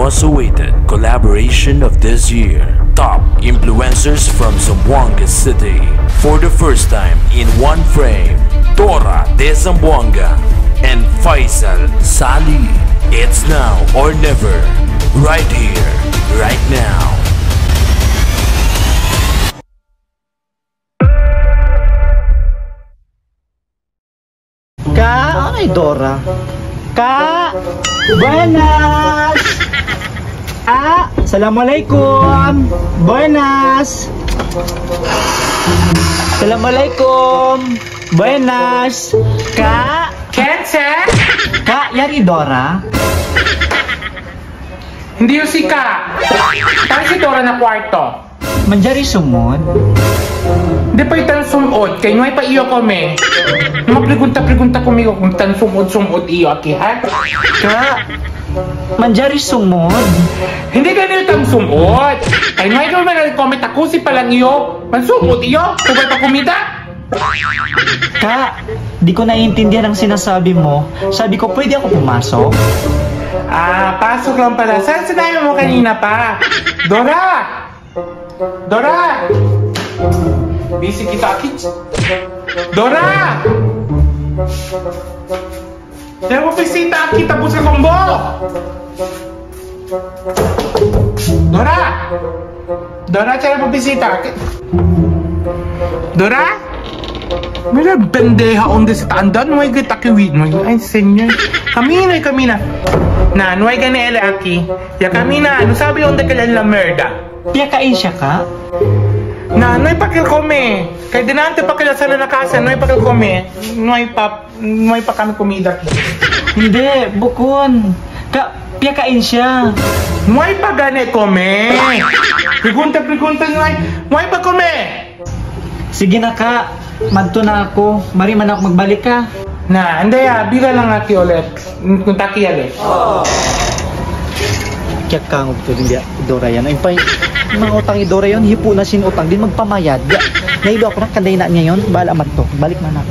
most awaited collaboration of this year. Top influencers from Zamboanga City. For the first time in one frame, Dora de Zamboanga and Faisal Sali. It's now or never. Right here, right now. Ka, ay Dora. Ka, buenas. Assalamualaikum. Buenas. Assalamualaikum. Buenas. Ka, Kense? Ka, yari Dora. Hindi yung si Ka. Tayo si Dora na kwarto. Manjari sumod. Hindi pa itang sumod. Kaya nyo ay pa iyo kami. Magpregunta-pregunta kumigo kung tan sumod iyo aki, ha? Ka, manjari sumod. Hindi ganito ang sumod. Kaya nyo ay doon nag-comment ako si palang iyo. Mansumod iyo? Tubay pa kumida? Ka, di ko naiintindihan ang sinasabi mo. Sabi ko, pwede ako pumasok? Pasok lang pala. Saan sinabi mo kanina pa? Dora! Dora! Busy kita, kids. Dora! Kaya mo bisita, kita po sa kombo! Dora! Dora, kaya mo bisita. Dora? Mira, bendeha onde sa taandan, nuay kita kiwid mo. Ay, senyor. Kamina, kamina. Na, nuay gani ele aki. Ya kamina, ano sabi onde kailan la merda? Piyakain siya ka? Na, nuay pakil kome. Kaya dinante pa kila sa nanakasa, nuay pakil kome. Nuay pa kami kumida. Hindi, bukon. Ka, piyakain siya. Nuay pa gani kome. Pregunta, nuay pa kome. Sige na ka, madto na ako. Mari man ako magbalik ka. Na, anday biga lang aki ulit. Kung taki ulit. Kaya kangog to din dia, Dora yan. Ay pa, mga utang ni Dora yun, hipo na sin utang din magpamayad. Nailo ako na kanday na niya yun, bala mat to. Balik man ako.